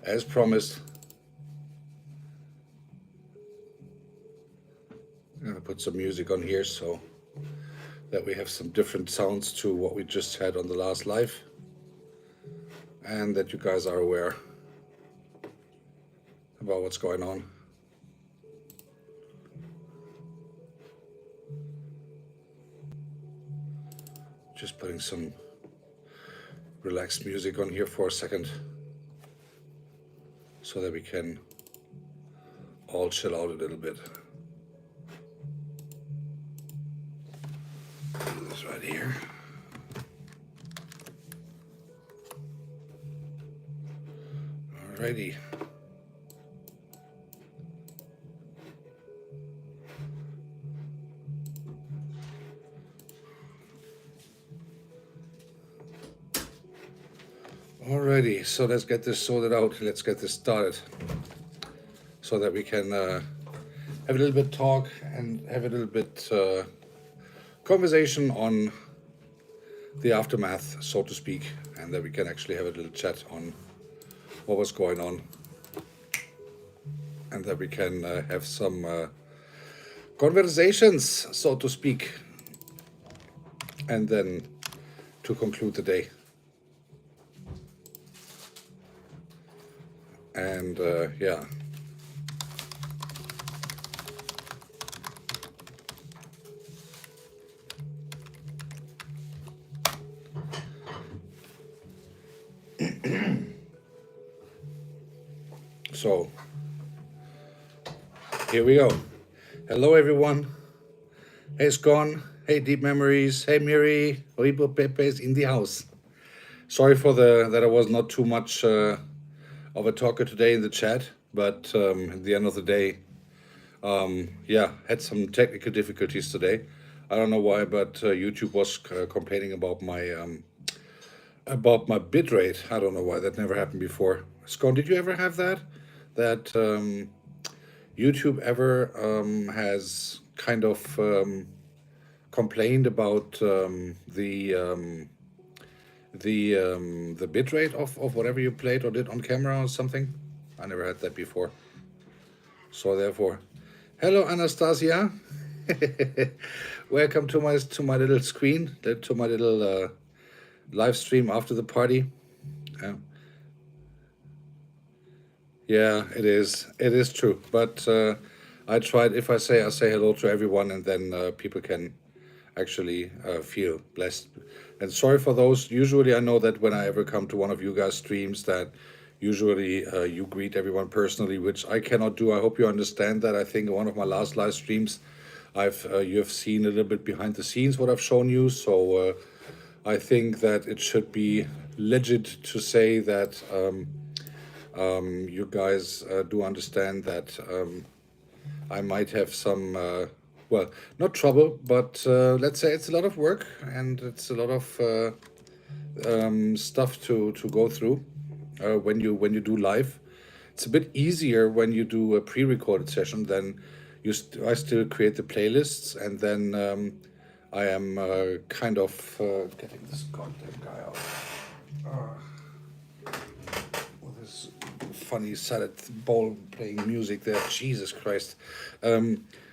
as promised, I'm gonna put some music on here so that we have some different sounds to what we just had on the last live, and that you guys are aware about what's going on. Just putting some relaxed music on here for a second so that we can all chill out a little bit. Put this right here. Alrighty. Alrighty, so let's get this sorted out. Let's get this started so that we can have a little bit talk and have a little bit conversation on the aftermath, so to speak, and that we can actually have a little chat on what was going on, and that we can have some conversations, so to speak, and then to conclude the day. And yeah. So here we go. Hello everyone. Hey Scon. Hey Deep Memories. Hey Miri. Oibo Pepe is in the house. Sorry for that I was not too much of a talker today in the chat, but at the end of the day, yeah, had some technical difficulties today. I don't know why, but YouTube was complaining about my bitrate. I don't know why, that never happened before. Scone, did you ever have that? That YouTube ever has kind of complained about the bitrate of whatever you played or did on camera or something? I never had that before. So therefore, hello Anastasia. Welcome to my little screen, to my little live stream after the party. Yeah, it is true. But I tried. If I say hello to everyone, and then people can actually feel blessed. And sorry for those. Usually I know that when I ever come to one of you guys' streams that usually you greet everyone personally, which I cannot do. I hope you understand that. I think one of my last live streams, you have seen a little bit behind the scenes what I've shown you. So I think that it should be legit to say that you guys do understand that I might have some well, not trouble, but let's say it's a lot of work and it's a lot of stuff to go through when you do live. It's a bit easier when you do a pre-recorded session. Then I still create the playlists, and then I am kind of getting this goddamn guy out with this funny salad bowl playing music there. Jesus Christ.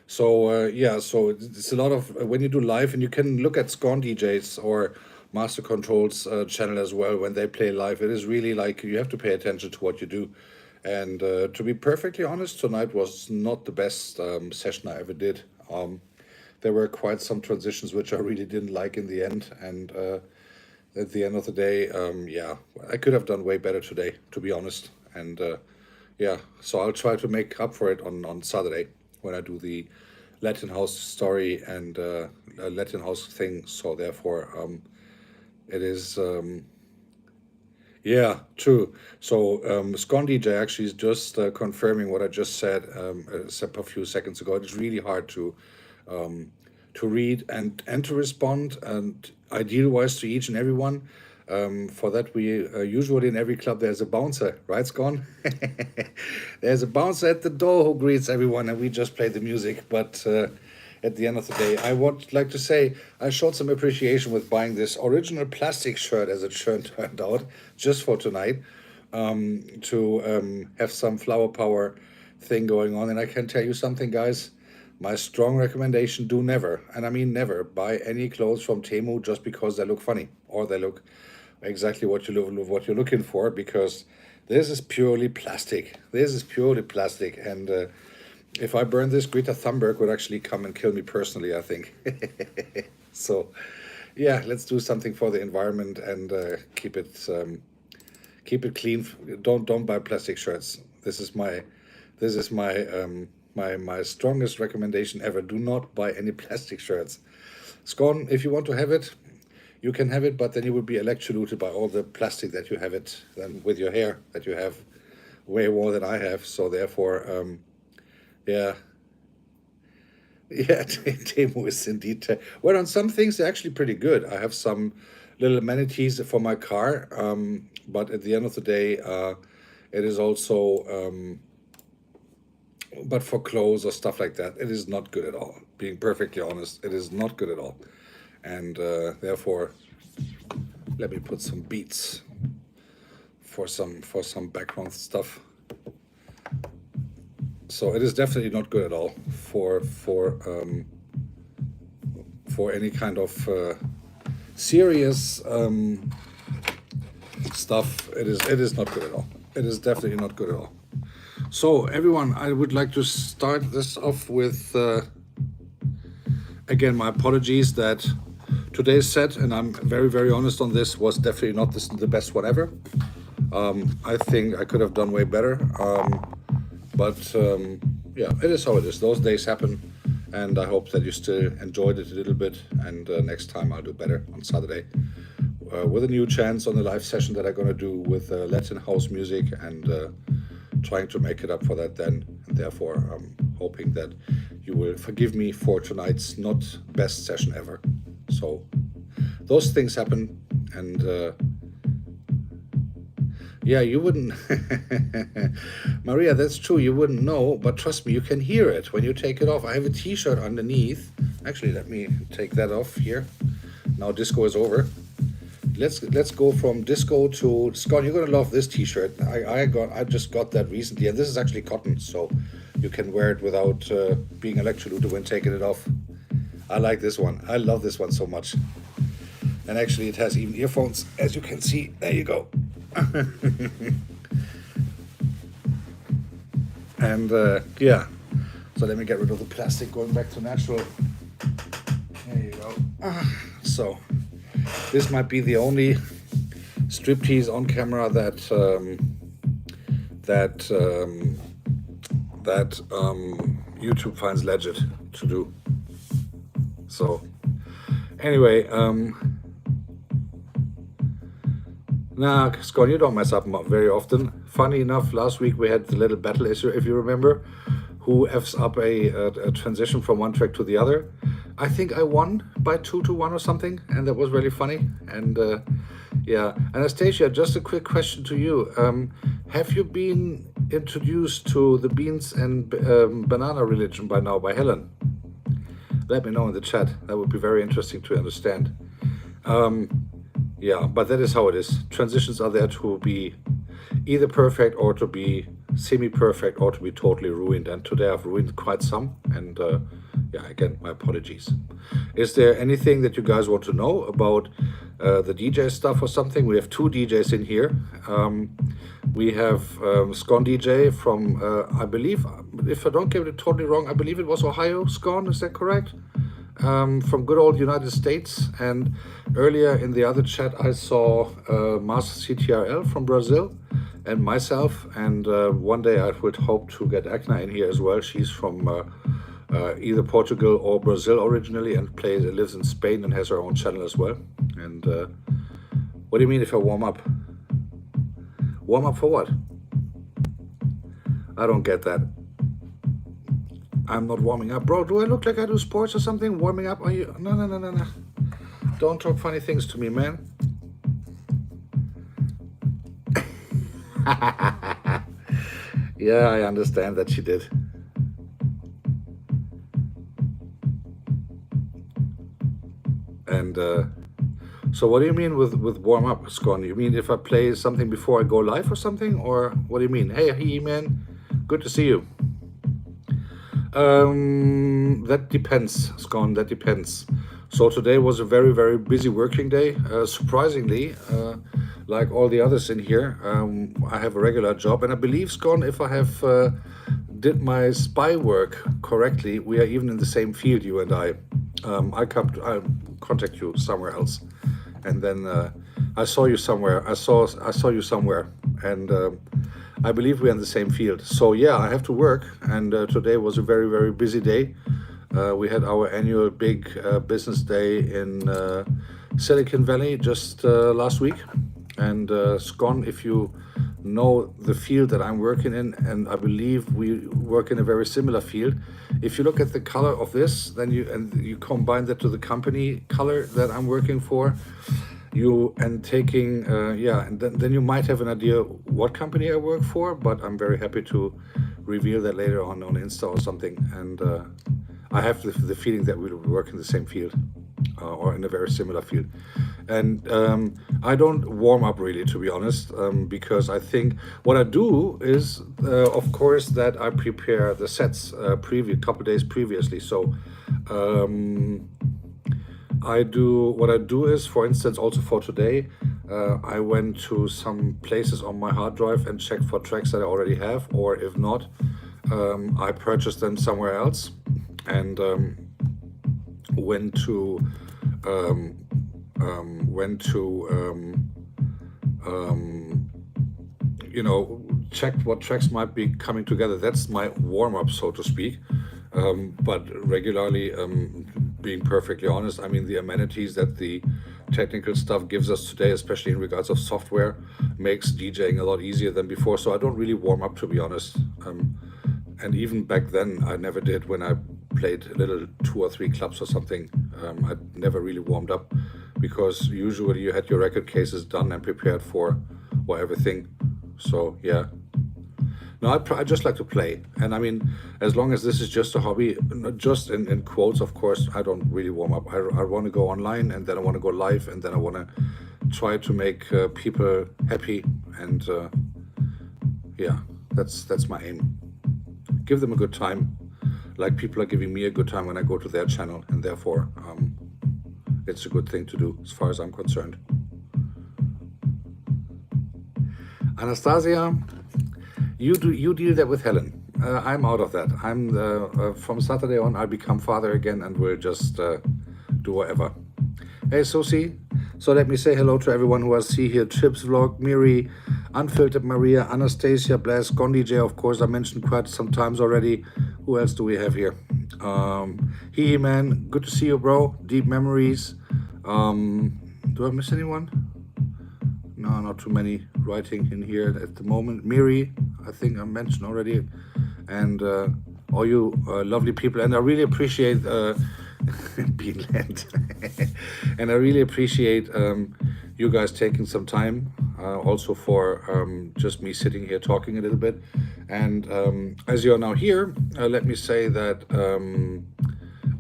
So yeah, so it's a lot of when you do live, and you can look at Scone DJs or Master Control's channel as well. When they play live, it is really like you have to pay attention to what you do. And to be perfectly honest, tonight was not the best session I ever did. There were quite some transitions which I really didn't like in the end. And at the end of the day, yeah, I could have done way better today, to be honest. And yeah, so I'll try to make up for it on Saturday when I do the Latin House story and Latin House thing. So therefore, it is, yeah, true. So Scone DJ actually is just confirming what I just said a few seconds ago. It's really hard to read and to respond, and ideal-wise to each and everyone. For that, we usually in every club there's a bouncer, right, Scone? There's a bouncer at the door who greets everyone, and we just play the music. But at the end of the day, I would like to say I showed some appreciation with buying this original plastic shirt, as it turned out, just for tonight. to have some flower power thing going on. And I can tell you something, guys. My strong recommendation: do never, and I mean never, buy any clothes from Temu just because they look funny or they look exactly what you're looking for, because this is purely plastic. This is purely plastic, and if I burn this, Greta Thunberg would actually come and kill me personally, I think. So, yeah, let's do something for the environment and keep it clean. Don't buy plastic shirts. This is my strongest recommendation ever. Do not buy any plastic shirts. Scone, if you want to have it, you can have it, but then you will be electrocuted by all the plastic that you have it, then with your hair that you have way more than I have. So therefore, yeah, yeah, Temu is indeed. Well, on some things they're actually pretty good. I have some little amenities for my car, but at the end of the day, it is also. But for clothes or stuff like that, it is not good at all. Being perfectly honest, it is not good at all, and therefore, let me put some beats for some background stuff. So it is definitely not good at all for any kind of serious stuff. It is not good at all. It is definitely not good at all. So everyone, I would like to start this off with again my apologies that today's set, and I'm very, very honest on this, was definitely not the best one ever. I think I could have done way better, but yeah, it is how it is. Those days happen, and I hope that you still enjoyed it a little bit, and next time I'll do better on Saturday with a new chance on the live session that I'm going to do with Latin house music, and trying to make it up for that then. And therefore, I'm hoping that you will forgive me for tonight's not best session ever. So those things happen, and yeah, you wouldn't. Maria, that's true, you wouldn't know, but trust me, you can hear it when you take it off. I have a t-shirt underneath. Actually, let me take that off here. Now disco is over. Let's go from disco to Scott. You're gonna love this t-shirt. I just got that recently, and this is actually cotton, so you can wear it without being electrocuted when taking it off. I like this one. I love this one so much. And actually it has even earphones, as you can see. There you go. And yeah, so let me get rid of the plastic, going back to natural. There you go. So this might be the only striptease on camera that YouTube finds legit to do. So anyway, nah, Scott, you don't mess up very often. Funny enough, last week we had the little battle issue, if you remember, who F's up a transition from one track to the other. I think I won by 2-1 or something, and that was really funny. And yeah, Anastasia, just a quick question to you. Have you been introduced to the beans and banana religion by now by Helen? Let me know in the chat. That would be very interesting to understand. Yeah, but that is how it is. Transitions are there to be either perfect or to be semi-perfect or to be totally ruined. And today I've ruined quite some. And yeah, again, my apologies. Is there anything that you guys want to know about the DJ stuff or something? We have two DJs in here. We have Scone DJ from, I believe, if I don't get it totally wrong, I believe it was Ohio, Scone, is that correct? From good old United States. And earlier in the other chat, I saw Master CTRL from Brazil and myself. And one day I would hope to get Agna in here as well. She's from either Portugal or Brazil originally, and lives in Spain and has her own channel as well. And what do you mean if I warm up? Warm up for what? I don't get that. I'm not warming up. Bro, do I look like I do sports or something? Warming up? Are you? No. Don't talk funny things to me, man. Yeah, I understand that she did. And So what do you mean with warm up, Scon? You mean if I play something before I go live or something, or what do you mean? Hey, He-Man, good to see you. That depends, Scon. That depends. So today was a very, very busy working day. Surprisingly, like all the others in here, I have a regular job, and I believe, Scon, if I have did my spy work correctly, we are even in the same field, you and I. I'll contact you somewhere else, and then I saw you somewhere. I saw you somewhere, and I believe we're in the same field. So yeah, I have to work, and today was a very, very busy day. We had our annual big business day in Silicon Valley just last week. And Scon, if you know the field that I'm working in, and I believe we work in a very similar field, if you look at the color of this, then you combine that to the company color that I'm working for, and then you might have an idea what company I work for. But I'm very happy to reveal that later on Insta or something. And I have the feeling that we'll work in the same field, or in a very similar field. And I don't warm up really, to be honest, because I think what I do is, of course, that I prepare the sets couple days previously. So what I do is, for instance, also for today, I went to some places on my hard drive and checked for tracks that I already have, or if not, I purchased them somewhere else, and went to checked what tracks might be coming together. That's my warm-up, so to speak. But regularly, being perfectly honest, I mean, the amenities that the technical stuff gives us today, especially in regards of software, makes DJing a lot easier than before. So I don't really warm up, to be honest. And even back then, I never did. When I played little 2 or 3 clubs or something, I never really warmed up, because usually you had your record cases done and prepared for everything. So yeah. No, I just like to play. And I mean, as long as this is just a hobby, not just in quotes, of course, I don't really warm up. I want to go online, and then I want to go live, and then I want to try to make people happy. And yeah, that's my aim. Give them a good time, like people are giving me a good time when I go to their channel, and therefore it's a good thing to do as far as I'm concerned. Anastasia, you deal that with Helen. I'm out of that. I'm from Saturday on, I'll become father again, and we'll just do whatever. Hey Susie, so let me say hello to everyone who I see here. Chips Vlog, Miri, Unfiltered Maria, Anastasia, Blast, Gondi J, of course, I mentioned quite some times already. Who else do we have here? He-Man, good to see you, bro. Deep Memories. Do I miss anyone? No, not too many writing in here at the moment. Miri, I think I mentioned already. And all you lovely people. And I really appreciate Beanland. And I really appreciate you guys taking some time also for just me sitting here talking a little bit. And as you are now here, let me say that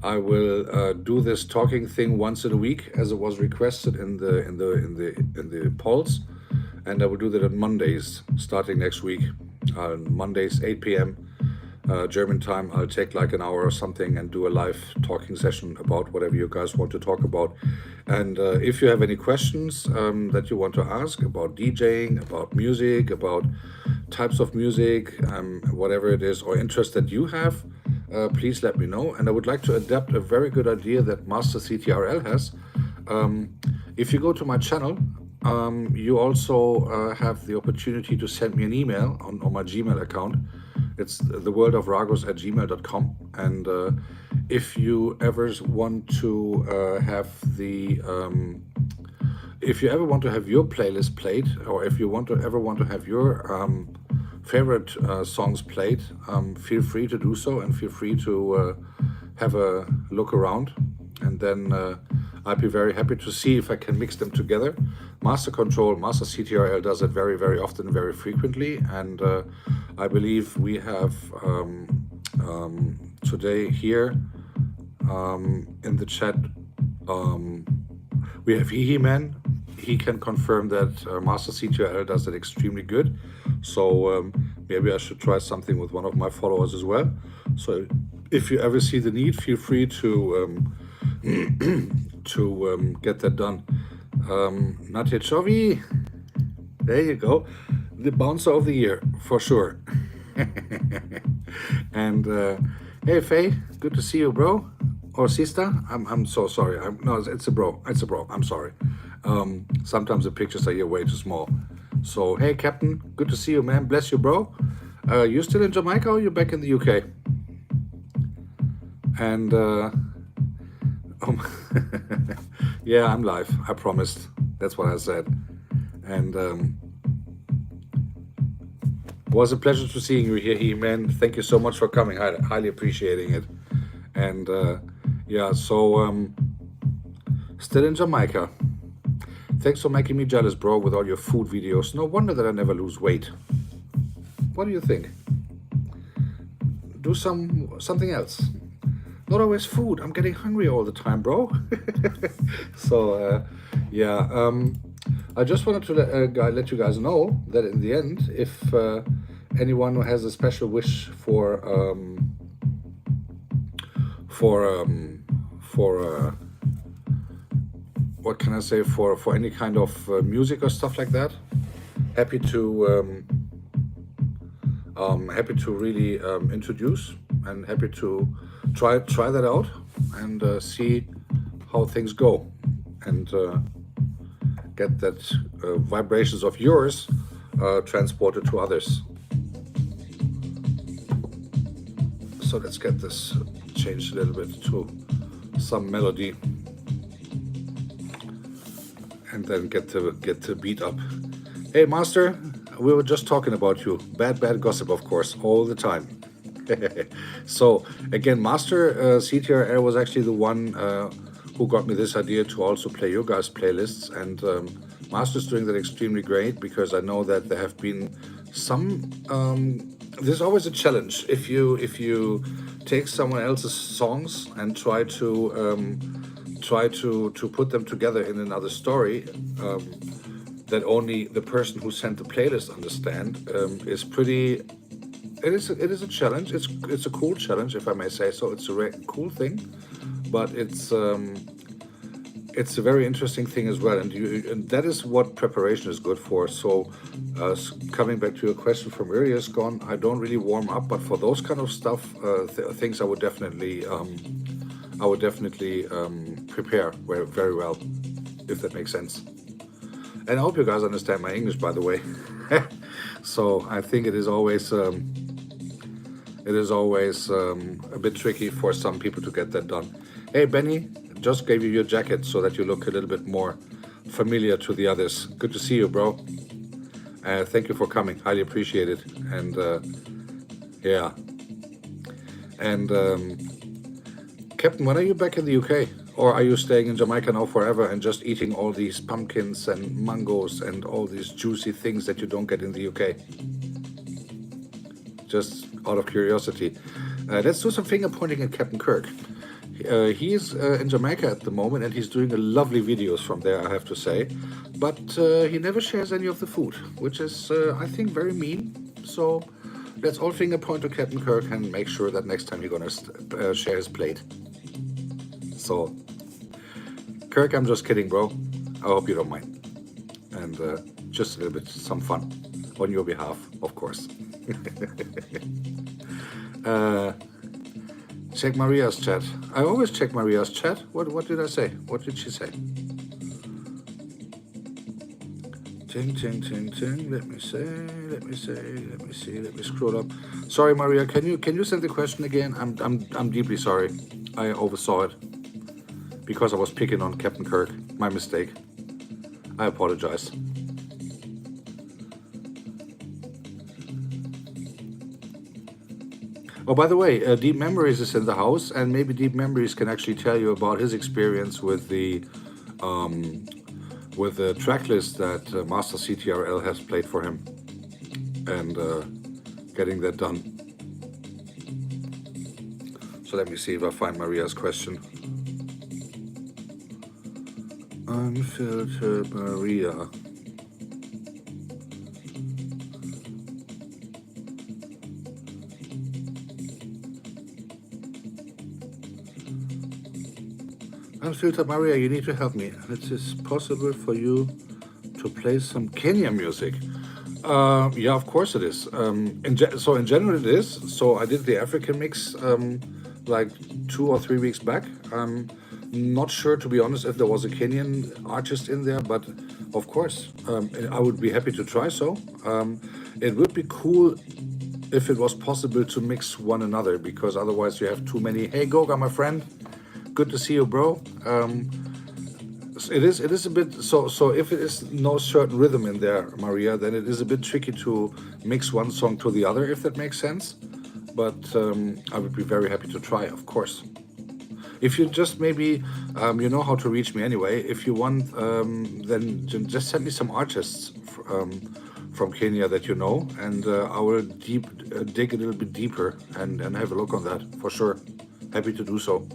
I will do this talking thing once in a week, as it was requested in the polls, and I will do that on Mondays starting next week. Mondays 8 p.m. German time. I'll take like an hour or something and do a live talking session about whatever you guys want to talk about. And if you have any questions that you want to ask about DJing, about music, about types of music, whatever it is, or interest that you have, please let me know. And I would like to adapt a very good idea that Master CTRL has. If you go to my channel, you also have the opportunity to send me an email on my Gmail account. It's the World of Ragus at gmail.com. And if you ever want to have if you ever want to have your playlist played, or if you ever want to have your favorite songs played, feel free to do so, and feel free to have a look around, and then I'd be very happy to see if I can mix them together. Master Control, Master CTRL does it very, very often, very frequently, and I believe we have today here in the chat, We have He-Man. He can confirm that Master CTRL does it extremely good. So maybe I should try something with one of my followers as well. So if you ever see the need, feel free to get that done. Natya Chovi, there you go, the bouncer of the year for sure. And hey Faye, good to see you, bro or sister. I'm so sorry. No, it's a bro. It's a bro. I'm sorry. Sometimes the pictures are here way too small. So hey Captain, good to see you, man. Bless you, bro. You still in Jamaica or you back in the UK? And yeah, I'm live. I promised. That's what I said. And was a pleasure to seeing you here, He-Man. Thank you so much for coming. Highly appreciating it. And yeah, so still in Jamaica. Thanks for making me jealous, bro, with all your food videos. No wonder that I never lose weight. What do you think? Do something else. Not always food. I'm getting hungry all the time, bro. So yeah, I just wanted to let you guys know that in the end, if anyone who has a special wish for what can I say, for any kind of music or stuff like that, happy to really introduce and happy to try that out and see how things go and get that vibrations of yours transported to others. So let's get this changed a little bit to some melody and then get the beat up. Hey Master, we were just talking about you. Bad gossip, of course, all the time. So again, Master CTRL was actually the one who got me this idea to also play your guys' playlists, and Master's doing that extremely great because I know that there have been some. There's always a challenge if you take someone else's songs and try to put them together in another story that only the person who sent the playlist understand is pretty. It is a challenge. It's a cool challenge, if I may say so. It's a cool thing, but it's a very interesting thing as well, and that is what preparation is good for. So coming back to your question from earlier, Gone, I don't really warm up, but for those kind of stuff, things I would definitely prepare very well, if that makes sense. And I hope you guys understand my English, by the way. So I think it is always a bit tricky for some people to get that done. Hey Benny, just gave you your jacket so that you look a little bit more familiar to the others. Good to see you, bro. Thank you for coming. Highly appreciate it. And yeah. And Captain, when are you back in the UK? Or are you staying in Jamaica now forever and just eating all these pumpkins and mangoes and all these juicy things that you don't get in the UK? Just out of curiosity. Let's do some finger pointing at Captain Kirk. He's in Jamaica at the moment and he's doing lovely videos from there, I have to say. But he never shares any of the food, which is, I think, very mean. So let's all finger point to Captain Kirk and make sure that next time he's going to share his plate. So, Kirk, I'm just kidding, bro. I hope you don't mind. And just a little bit, some fun on your behalf, of course. Check Maria's chat. I always check Maria's chat. What did I say? What did she say? Ting, ting, ting, ting. Let me see. Let me scroll up. Sorry, Maria. Can you send the question again? I'm deeply sorry. I oversaw it because I was picking on Captain Kirk. My mistake. I apologize. Oh, by the way, Deep Memories is in the house, and maybe Deep Memories can actually tell you about his experience with the track list that Master CTRL has played for him, and getting that done. So let me see if I find Maria's question. Unfiltered Maria. Unfiltered Maria, you need to help me. It is possible for you to play some Kenya music. Yeah, of course it is. So in general it is. So I did the African mix like 2 or 3 weeks back. I'm not sure, to be honest, if there was a Kenyan artist in there, but of course, I would be happy to try so. It would be cool if it was possible to mix one another, because otherwise you have too many. Hey Goga, my friend, good to see you, bro. It is a bit so if it is no certain rhythm in there, Maria, then it is a bit tricky to mix one song to the other, if that makes sense. But I would be very happy to try, of course. If you just maybe you know how to reach me anyway. If you want, then just send me some artists from Kenya that you know, and I will dig a little bit deeper and have a look on that for sure. Happy to do so.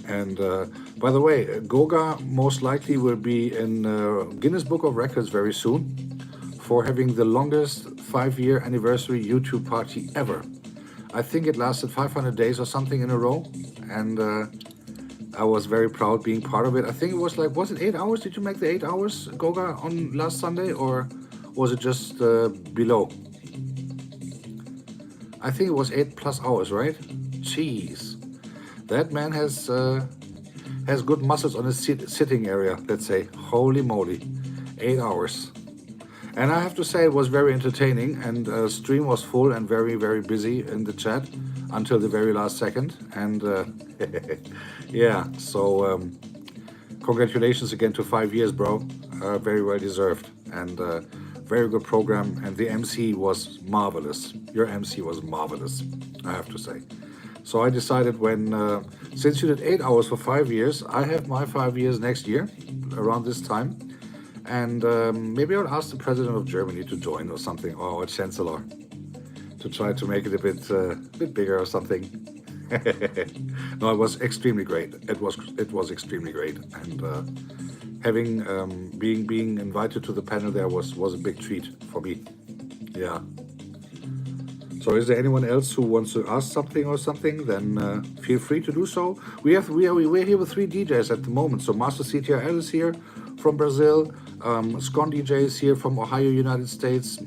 And by the way, Goga most likely will be in Guinness Book of Records very soon for having the longest 5-year anniversary YouTube party ever. I think it lasted 500 days or something in a row, and I was very proud being part of it. I think it was like, was it 8 hours? Did you make the 8 hours, Goga, on last Sunday, or was it just below? I think it was 8+ hours, right? Jeez. That man has good muscles on his sitting area, let's say. Holy moly, 8 hours. And I have to say it was very entertaining, and stream was full and very, very busy in the chat until the very last second. And yeah, so congratulations again to 5 years, bro. Very well deserved, and very good program. And the MC was marvelous. Your MC was marvelous, I have to say. So I decided since you did 8 hours for 5 years, I have my 5 years next year, around this time. And maybe I would ask the president of Germany to join or something, or a chancellor, to try to make it a bit bigger or something. No, it was extremely great. It was extremely great. And having being invited to the panel there was a big treat for me. Yeah. So is there anyone else who wants to ask something or something? Then feel free to do so. We're here with 3 DJs at the moment. So Master CTRL is here from Brazil. Scon DJ is here from Ohio, United States.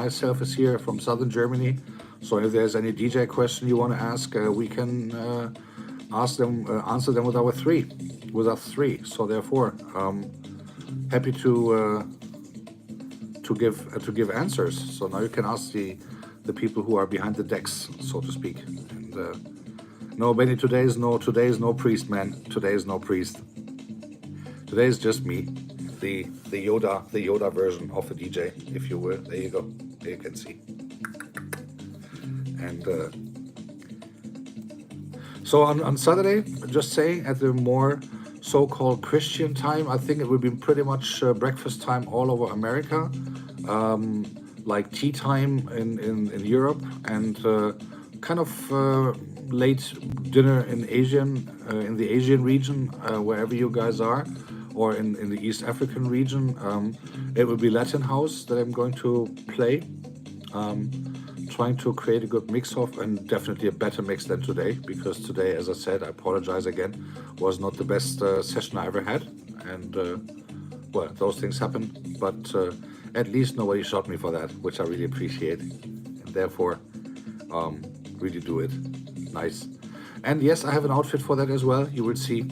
Myself is here from Southern Germany. So if there's any DJ question you want to ask, we can answer them with our 3. So therefore, happy to give answers. So now you can ask the people who are behind the decks, so to speak. And no, Benny, today is no priest, man. Today is no priest. Today is just me, the Yoda version of a DJ, if you will. There you go. There you can see. And so on Saturday, just saying, at the more so-called Christian time, I think it will be pretty much breakfast time all over America. Like tea time in Europe, and kind of late dinner in the Asian region, wherever you guys are, or in the East African region. It will be Latin house that I'm going to play, trying to create a good mix of, and definitely a better mix than today, because today, as I said, I apologize again, was not the best session I ever had, and well, those things happen, but at least nobody shot me for that, which I really appreciate, and therefore really do it. Nice. And yes, I have an outfit for that as well, you will see.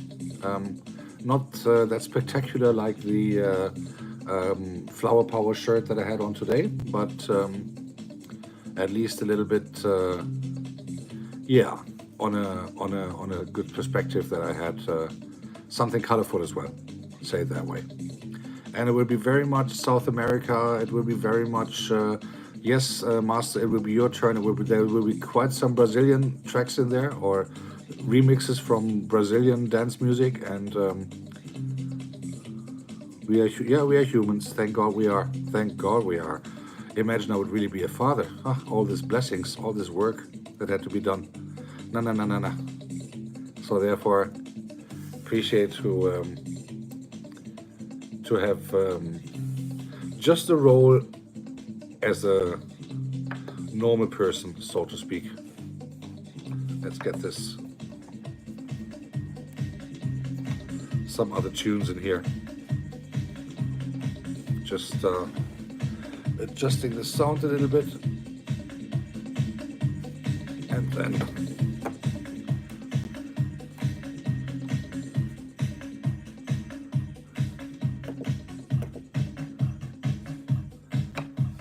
Not that spectacular like the flower power shirt that I had on today, but at least a little bit yeah, on a good perspective that I had something colorful as well, say it that way. And it will be very much South America. It will be very much, yes, Master, it will be your turn. There will be quite some Brazilian tracks in there, or remixes from Brazilian dance music. And we are humans. Thank God we are. Thank God we are. Imagine I would really be a father. All these blessings, all this work that had to be done. No. So therefore, appreciate to have just a role as a normal person, so to speak. Let's get this some other tunes in here. Just adjusting the sound a little bit, and then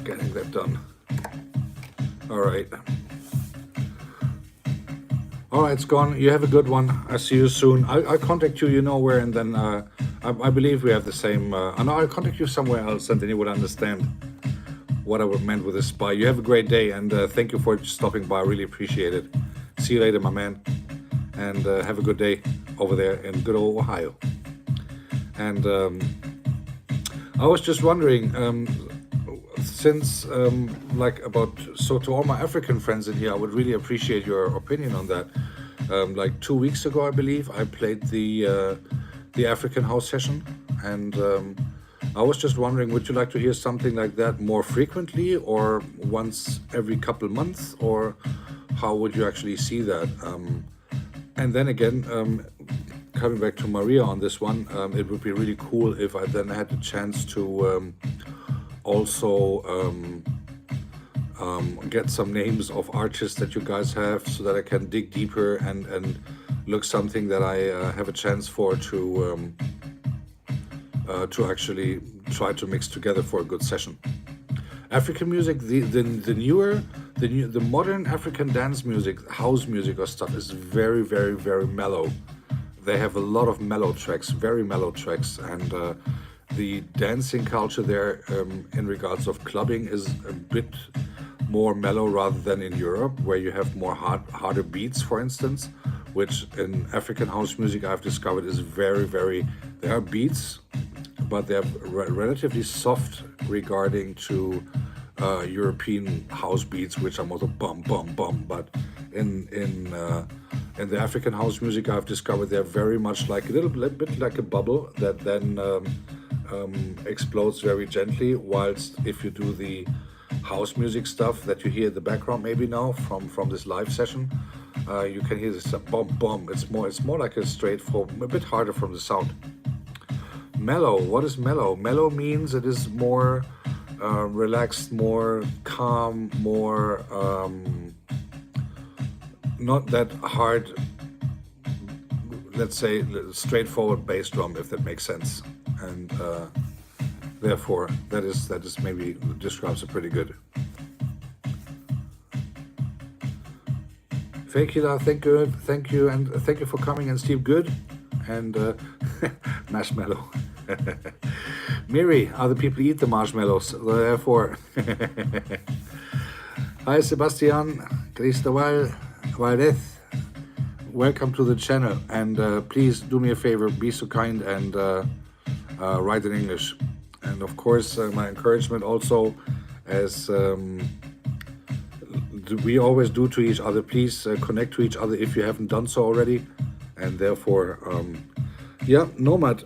getting that done. All right, it's gone. You have a good one. I see you soon. I'll contact you, you know where, and then I believe we have the same. No, I'll contact you somewhere else, and then you would understand what I meant with a spy. You have a great day, and thank you for stopping by. I really appreciate it. See you later, my man, and have a good day over there in good old Ohio. And I was just wondering, since to all my African friends in here, I would really appreciate your opinion on that. Like 2 weeks ago, I believe, I played the African house session, and I was just wondering, would you like to hear something like that more frequently, or once every couple months, or how would you actually see that? And then again, coming back to Maria on this one, it would be really cool if I then had the chance to also get some names of artists that you guys have, so that I can dig deeper and look something that I have a chance for to actually try to mix together for a good session. African music, the modern African dance music, house music or stuff is very, very, very mellow. They have a lot of mellow tracks, very mellow tracks, and the dancing culture there in regards of clubbing is a bit more mellow rather than in Europe, where you have more harder beats, for instance, which in African house music I've discovered is very, very, there are beats, but they're relatively soft regarding to European house beats, which are more bum bum bum. But in the African house music I've discovered they're very much like a little bit like a bubble that then explodes very gently. Whilst if you do the house music stuff that you hear in the background maybe now from this live session, you can hear this bum bum. It's more like a straightforward, a bit harder from the sound. Mellow. What is mellow? Mellow means it is more relaxed, more calm, more not that hard, let's say straightforward bass drum, if that makes sense. And therefore that is maybe describes it pretty good. Thank you, thank you, and thank you for coming, and Steve Good, and marshmallow. Miri, other people eat the marshmallows, therefore. Hi Sebastian, Cristobal Valdez, welcome to the channel, and please do me a favor, be so kind and write in English. And of course, my encouragement also, as we always do to each other, please connect to each other if you haven't done so already. And therefore, yeah, Nomad,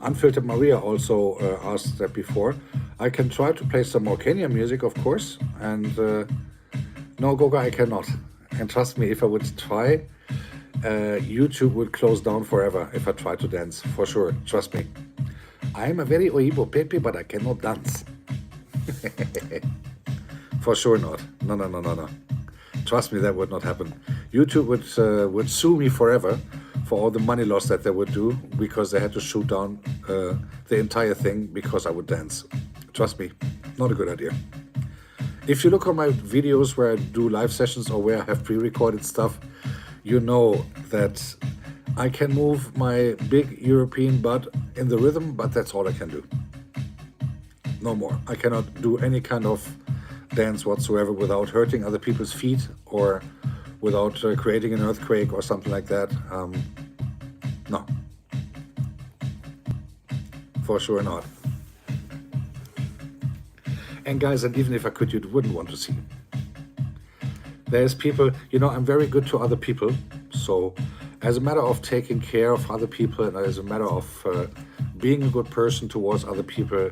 Unfiltered Maria also asked that before. I can try to play some more Kenya music, of course, and no, Goga, I cannot. And trust me, if I would try, YouTube would close down forever if I try to dance, for sure. Trust me. I'm a very Oibo Pepe, but I cannot dance. For sure not. No. Trust me, that would not happen. YouTube would sue me forever for all the money loss that they would do, because they had to shoot down the entire thing because I would dance. Trust me, not a good idea. If you look on my videos where I do live sessions or where I have pre-recorded stuff, you know that I can move my big European butt in the rhythm, but that's all I can do. No more. I cannot do any kind of dance whatsoever without hurting other people's feet or without creating an earthquake or something like that. No. For sure not. And guys, and even if I could, you wouldn't want to see. There's people, you know, I'm very good to other people. So as a matter of taking care of other people and as a matter of being a good person towards other people,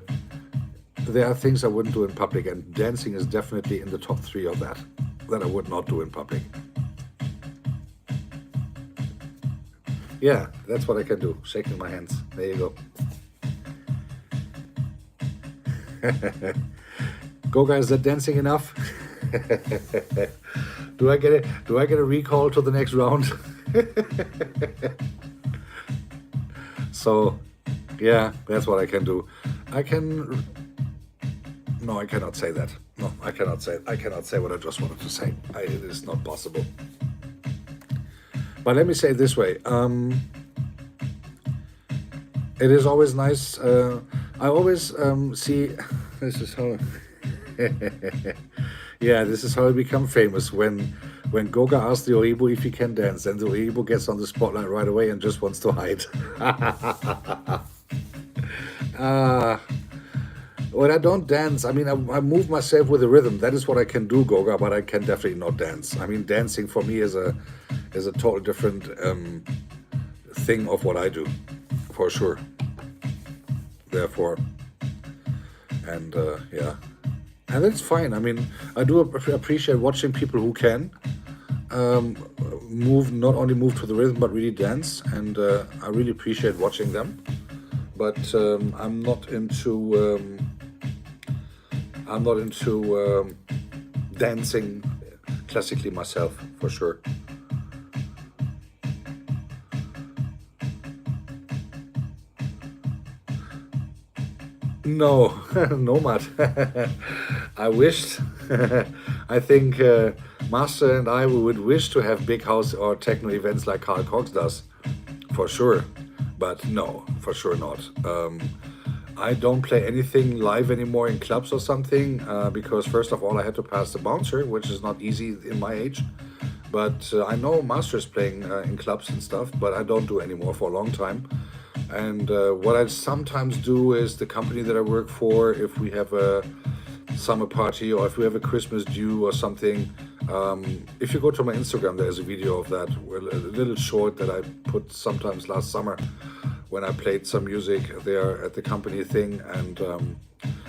there are things I wouldn't do in public, and dancing is definitely in the top 3 of that I would not do in public. Yeah, that's what I can do, shaking my hands. There you go. Goga, is that dancing enough? Do I get a recall to the next round? So, yeah, that's what I can do. No, I cannot say that. No, I cannot say what I just wanted to say. It is not possible. But let me say it this way. It is always nice. I always see. This is how. Yeah, this is how I become famous. When Goga asks the Oribo if he can dance, and the Oribo gets on the spotlight right away and just wants to hide. When I don't dance, I mean, I move myself with the rhythm. That is what I can do, Goga, but I can definitely not dance. I mean, dancing for me is a total different thing of what I do, for sure. Therefore, and yeah, and that's fine. I mean, I do appreciate watching people who can not only move to the rhythm, but really dance, and I really appreciate watching them. But I'm not into dancing classically myself, for sure. No, no, Matt. I wished. I think Master and I, we would wish to have big house or techno events like Carl Cox does, for sure. But no, for sure not. I don't play anything live anymore in clubs or something because first of all I had to pass the bouncer, which is not easy in my age. But I know Master is playing in clubs and stuff, but I don't do anymore for a long time. And what I sometimes do is the company that I work for, if we have a summer party or if we have a Christmas due or something, if you go to my Instagram, there's a video of that, a little short that I put sometimes last summer when I played some music there at the company thing. And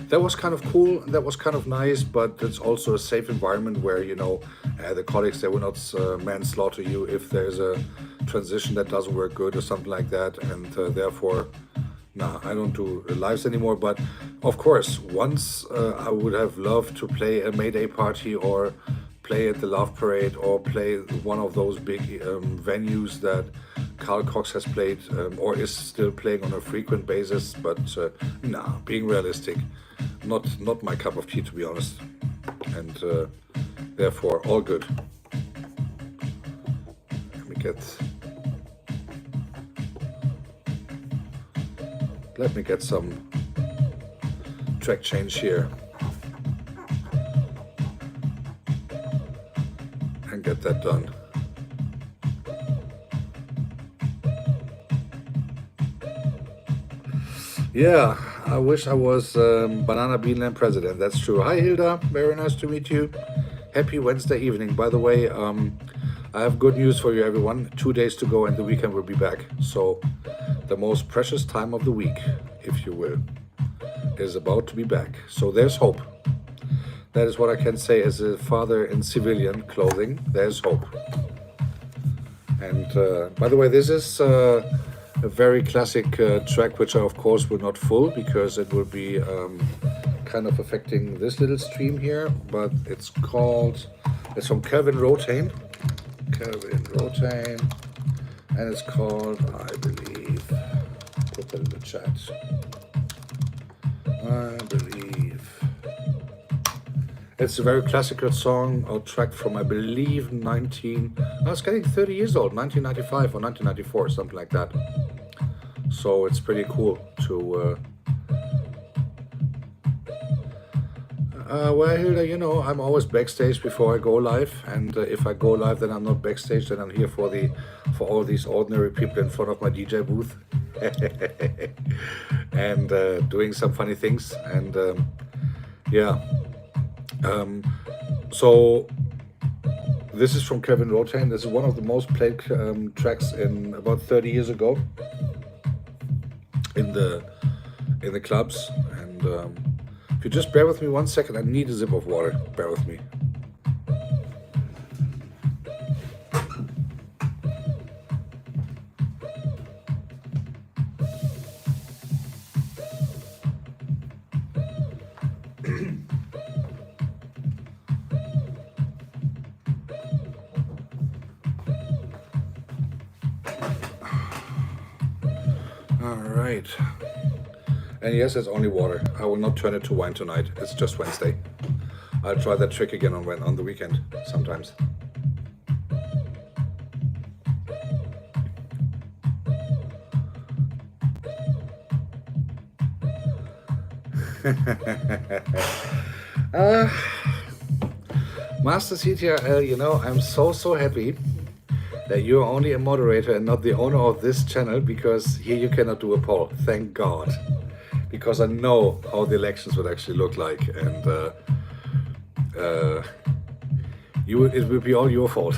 that was kind of cool, that was kind of nice, but it's also a safe environment where, you know, the colleagues, they will not manslaughter you if there's a transition that doesn't work good or something like that. And therefore, nah, I don't do lives anymore. But of course, once I would have loved to play a May Day party or play at the Love Parade or play one of those big venues that Carl Cox has played or is still playing on a frequent basis. But nah, being realistic, not my cup of tea, to be honest. And therefore, all good. Let me get some track change here and get that done. Yeah, I wish I was Banana Beanland president. That's true. Hi Hilda, very nice to meet you. Happy Wednesday evening. By the way, I have good news for you, everyone. 2 days to go and the weekend will be back. So the most precious time of the week, if you will, is about to be back. So there's hope. That is what I can say as a father in civilian clothing. There's hope. And by the way, this is a very classic track, which I of course will not full because it will be kind of affecting this little stream here. But it's from Kelvin Rotain. And it's called, I believe, put that in the chat. I believe. It's a very classical song or track from, I believe, it's getting 30 years old, 1995 or 1994, something like that. So it's pretty cool to, well, Hilda, you know, I'm always backstage before I go live, and if I go live, then I'm not backstage, then I'm here for all these ordinary people in front of my DJ booth, and doing some funny things, and yeah. So This is from Kevin Rotain. This is one of the most played tracks in about 30 years ago in the clubs. And if you just bear with me 1 second, I need a sip of water. Bear with me. All right. And yes, it's only water. I will not turn it to wine tonight. It's just Wednesday. I'll try that trick again on the weekend sometimes. Master CTRL, you know, I'm so happy that you're only a moderator and not the owner of this channel, because here you cannot do a poll. Thank God. Because I know how the elections would actually look like, and it will be all your fault.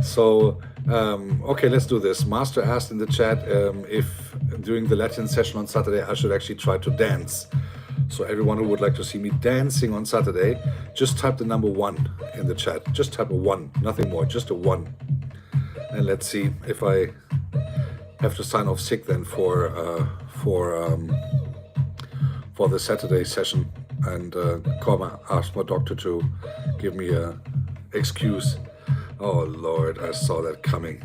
So, okay, let's do this. Master asked in the chat if during the Latin session on Saturday I should actually try to dance. So everyone who would like to see me dancing on Saturday, just type the number 1 in the chat. Just type a 1, nothing more, just a 1. And let's see if I have to sign off sick then for the Saturday session, and ask my doctor to give me a excuse. Oh Lord, I saw that coming.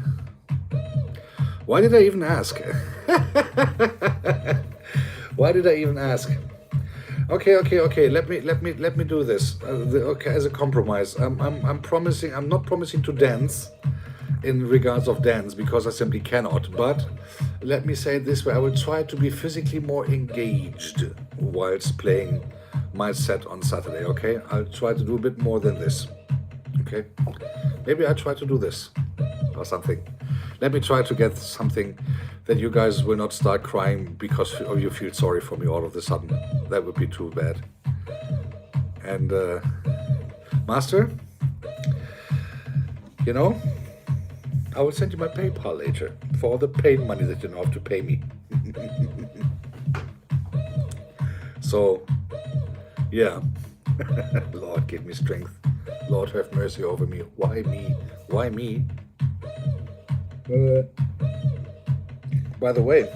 Why did I even ask? Why did I even ask? Okay. Let me do this. Okay, as a compromise. I'm promising. I'm not promising to dance, in regards of dance, because I simply cannot. But let me say it this way: I will try to be physically more engaged whilst playing my set on Saturday. Okay, I'll try to do a bit more than this. Okay, maybe I'll try to do this or something. Let me try to get something that you guys will not start crying because you feel sorry for me all of a sudden. That would be too bad. And Master, you know, I will send you my PayPal later for all the paid money that you don't have to pay me. So, yeah. Lord, give me strength. Lord, have mercy over me. Why me? Why me? By the way,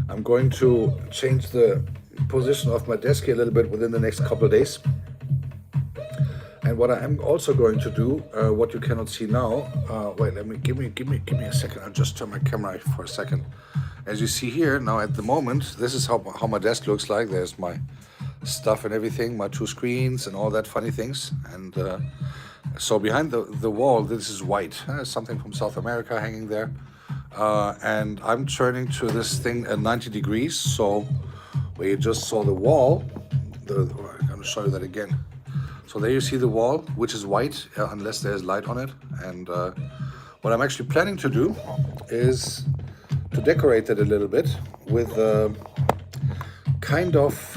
I'm going to change the position of my desk here a little bit within the next couple of days. And what I am also going to do, what you cannot see now, wait, give me a second. I'll just turn my camera for a second. As you see here now, at the moment, this is how my desk looks like. There's my stuff and everything, my 2 screens and all that funny things. And so behind the wall, this is white. Something from South America hanging there. And I'm turning to this thing at 90 degrees. So where you just saw the wall, I'm going to show you that again. So there you see the wall, which is white, unless there's light on it. And what I'm actually planning to do is to decorate it a little bit with kind of,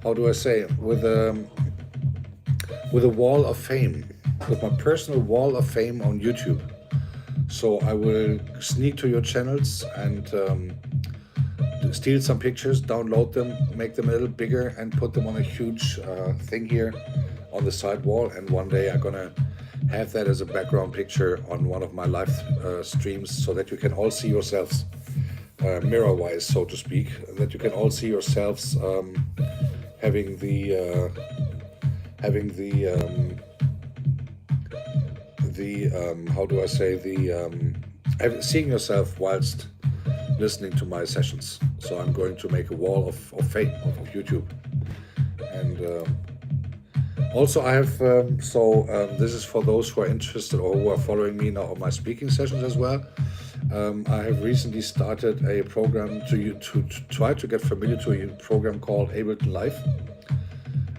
how do I say, with a wall of fame, with my personal wall of fame on YouTube. So I will sneak to your channels and steal some pictures, download them, make them a little bigger, and put them on a huge thing here on the side wall. And one day I'm gonna have that as a background picture on one of my live streams, so that you can all see yourselves mirror-wise, so to speak, that you can all see yourselves having the how do I say, seeing yourself whilst listening to my sessions. So I'm going to make a wall of fame of YouTube. And also I have, this is for those who are interested or who are following me now on my speaking sessions as well. I have recently started a program to try to get familiar to a program called Ableton Live,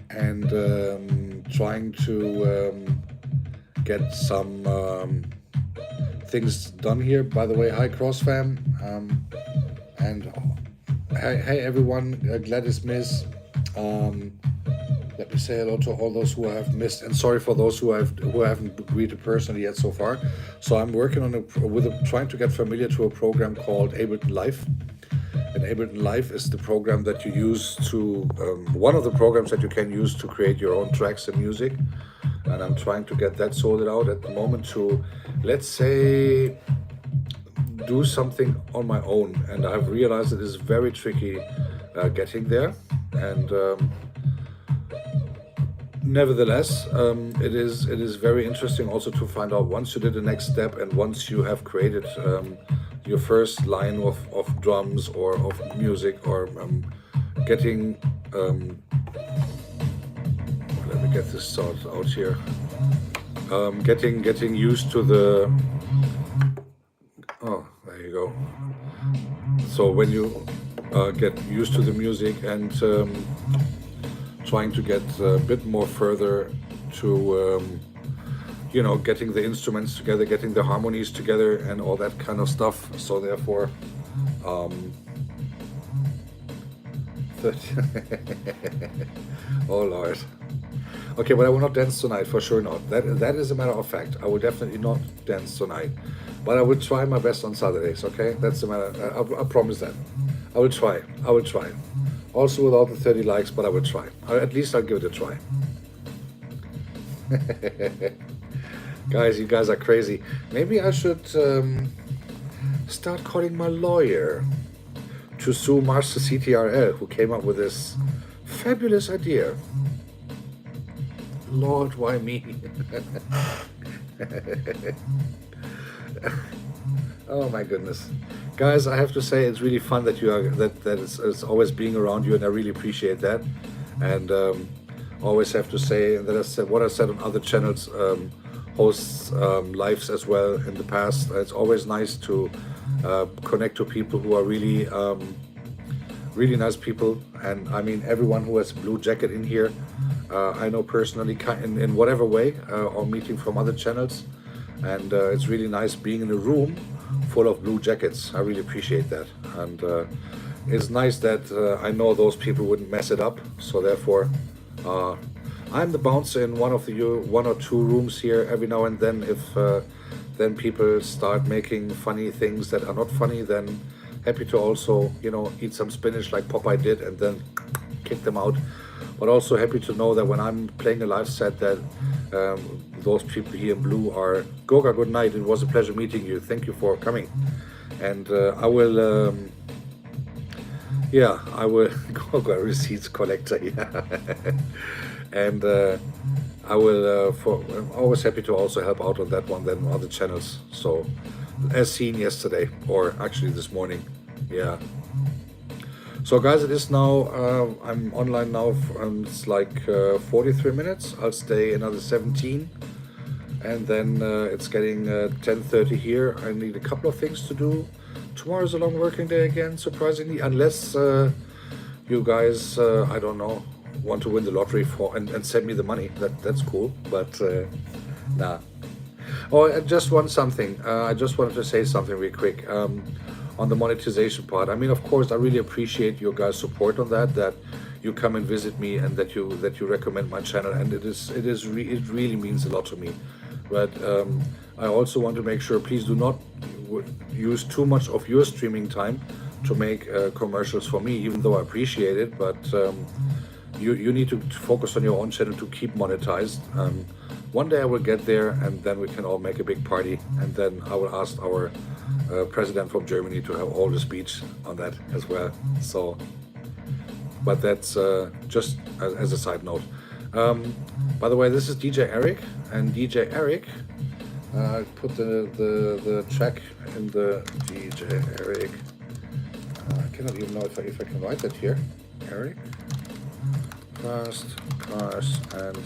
and trying to get some things done here. By the way, hi CrossFam, and hey everyone, Gladys Miss, Let me say hello to all those who I have missed, and sorry for those who haven't greeted personally yet so far. So I'm working on trying to get familiar to a program called Ableton Live. And Ableton Live is the program that you use to one of the programs that you can use to create your own tracks and music. And I'm trying to get that sorted out at the moment to, let's say, do something on my own. And I've realized it is very tricky getting there. And nevertheless, it is very interesting also to find out once you did the next step and once you have created your first line of drums or of music or getting let me get this sorted out here. Getting used to the there you go. So when you get used to the music and trying to get a bit more further to getting the instruments together, getting the harmonies together and all that kind of stuff. So therefore oh Lord. Okay, but I will not dance tonight, for sure not. That is a matter of fact. I will definitely not dance tonight, but I will try my best on Saturdays. Okay, that's the matter. I promise that. I will try. Also without the 30 likes, but I will try. At least I'll give it a try. Guys, you guys are crazy. Maybe I should start calling my lawyer to sue Master CTRL, who came up with this fabulous idea. Lord, why me? Oh my goodness. Guys, I have to say it's really fun that it's always being around you, and I really appreciate that. And always have to say that I said what I said on other channels, hosts lives as well in the past. It's always nice to connect to people who are really really nice people. And I mean everyone who has a blue jacket in here, I know personally in whatever way, or meeting from other channels. And it's really nice being in a room full of blue jackets. I really appreciate that. And it's nice that I know those people wouldn't mess it up. So therefore, I'm the bouncer in one or two rooms here every now and then. If then people start making funny things that are not funny, then happy to also eat some spinach like Popeye did and then kick them out. But also happy to know that when I'm playing a live set that those people here in blue are Goga, good night. It was a pleasure meeting you. Thank you for coming. And I will Goga receipts collector. Yeah. And I will I'm always happy to also help out on that one than other channels. So as seen yesterday, or actually this morning. Yeah. So guys, it is now, I'm online now, it's like 43 minutes. I'll stay another 17. And then it's getting 10:30 here. I need a couple of things to do. Tomorrow's a long working day again, surprisingly, unless you guys, I don't know, want to win the lottery and send me the money. That's cool, but nah. Oh, I just want something. I just wanted to say something real quick. On the monetization part, I mean, of course, I really appreciate your guys' support on that you come and visit me and that you recommend my channel, and it really means a lot to me. But I also want to make sure, please do not use too much of your streaming time to make commercials for me, even though I appreciate it. But you need to focus on your own channel to keep monetized. One day I will get there, and then we can all make a big party, and then I will ask our president from Germany to have all the speech on that as well. So, but that's just as a side note. By the way, this is DJ Eric, and DJ Eric, put the track in the DJ Eric. I cannot even know if I can write that here. Eric, fast cars, and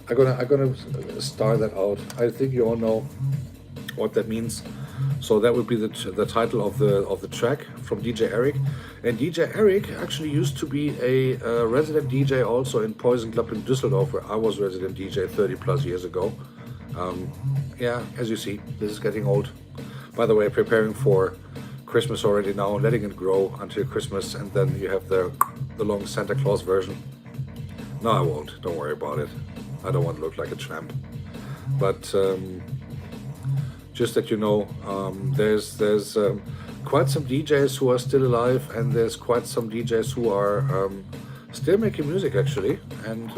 I'm gonna start that out. I think you all know what that means. So that would be the title of the track from DJ Eric. And DJ Eric actually used to be a resident DJ also in Poison Club in Düsseldorf, where I was resident DJ 30 plus years ago. Yeah, as you see, this is getting old. By the way, preparing for Christmas already now, letting it grow until Christmas, and then you have the long Santa Claus version. No, I won't. Don't worry about it. I don't want to look like a tramp. But just that you know, there's quite some DJs who are still alive, and there's quite some DJs who are still making music actually, and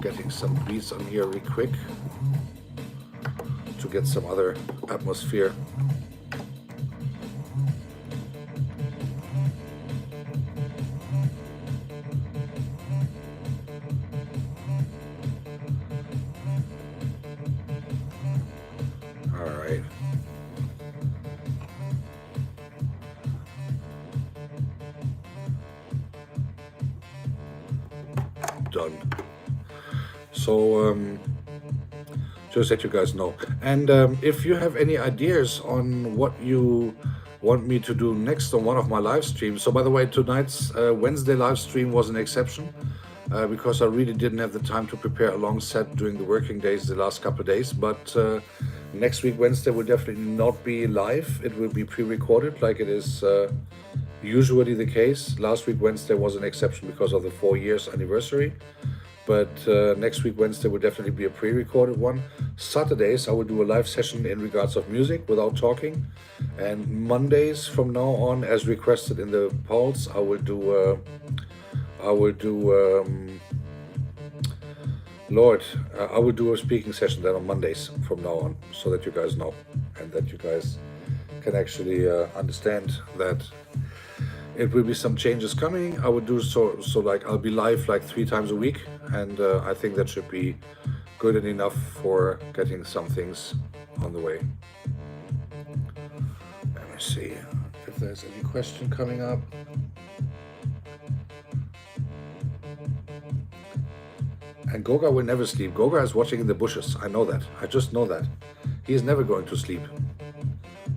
getting some beats on here really quick to get some other atmosphere. All right. Done. So just let you guys know. And if you have any ideas on what you want me to do next on one of my live streams. So by the way, tonight's Wednesday live stream was an exception because I really didn't have the time to prepare a long set during the working days the last couple of days. But next week, Wednesday, will definitely not be live. It will be pre-recorded like it is usually the case. Last week, Wednesday was an exception because of the 4 years anniversary. But next week, Wednesday, will definitely be a pre-recorded one. Saturdays, I will do a live session in regards of music without talking. And Mondays from now on, as requested in the polls, I will do I will do a speaking session then on Mondays from now on, so that you guys know and that you guys can actually understand that it will be some changes coming. I will do so like I'll be live like 3 times a week, and I think that should be good and enough for getting some things on the way. Let me see if there's any question coming up. And Goga will never sleep. Goga is watching in the bushes. I know that. I just know that. He is never going to sleep.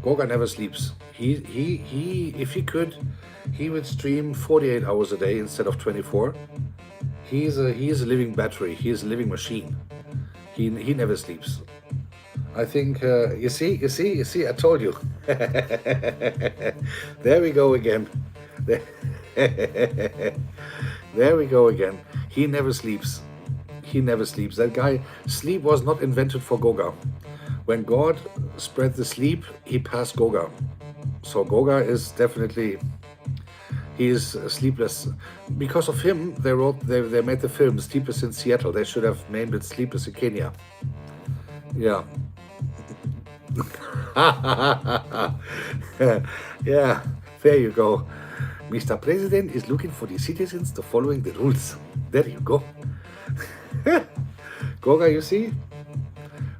Goga never sleeps. He if he could, he would stream 48 hours a day instead of 24. He is a living battery. He is a living machine. He never sleeps. I think you see. I told you. There we go again. There we go again. He never sleeps. He never sleeps. That guy, sleep was not invented for Goga. When God spread the sleep, he passed Goga. So Goga is definitely, he is sleepless. Because of him, they made the film Sleepless in Seattle. They should have named it Sleepless in Kenya. Yeah. Yeah, there you go. Mr. President is looking for the citizens to following the rules. There you go. Goga, you see?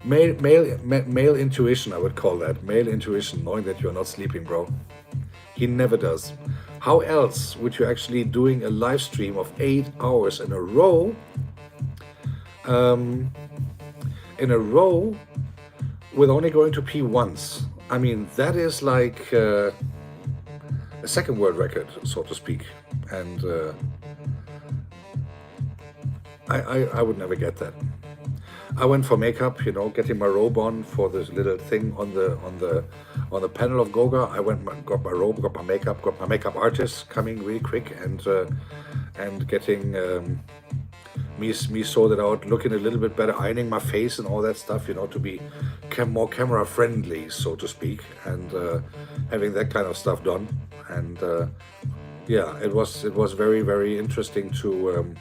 Male intuition, I would call that. Male intuition, knowing that you're not sleeping, bro. He never does. How else would you actually doing a live stream of 8 hours in a row? With only going to pee once. I mean, that is like a second world record, so to speak. And I would never get that. I went for makeup, you know, getting my robe on for this little thing on the panel of Goga. I got my robe, got my makeup artist coming really quick, and getting me sorted out, looking a little bit better, ironing my face and all that stuff, you know, to be more camera friendly, so to speak, and having that kind of stuff done. And yeah, it was very, very interesting to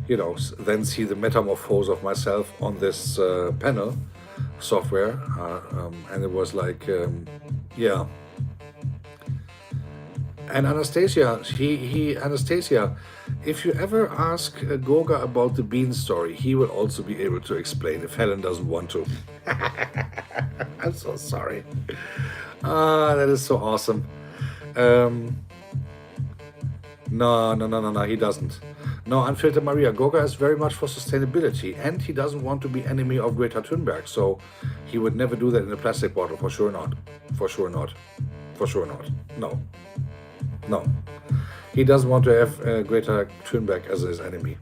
you know, then see the metamorphose of myself on this panel software, and it was like, yeah. And Anastasia, Anastasia, if you ever ask Goga about the bean story, he will also be able to explain if Helen doesn't want to. I'm so sorry. That is so awesome. No, he doesn't. No, Unfiltered Maria, Goga is very much for sustainability, and he doesn't want to be enemy of Greta Thunberg, so he would never do that in a plastic bottle, for sure not. For sure not. For sure not. No. No. He doesn't want to have Greta Thunberg as his enemy.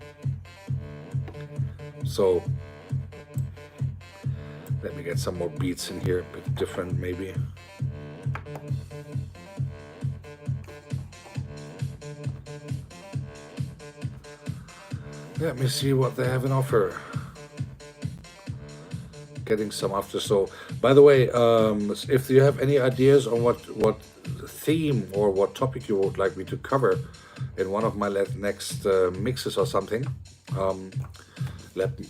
So, let me get some more beats in here, a bit different maybe. Let me see what they have in offer. Getting some after. So, by the way, if you have any ideas on what theme or what topic you would like me to cover in one of my next mixes or something,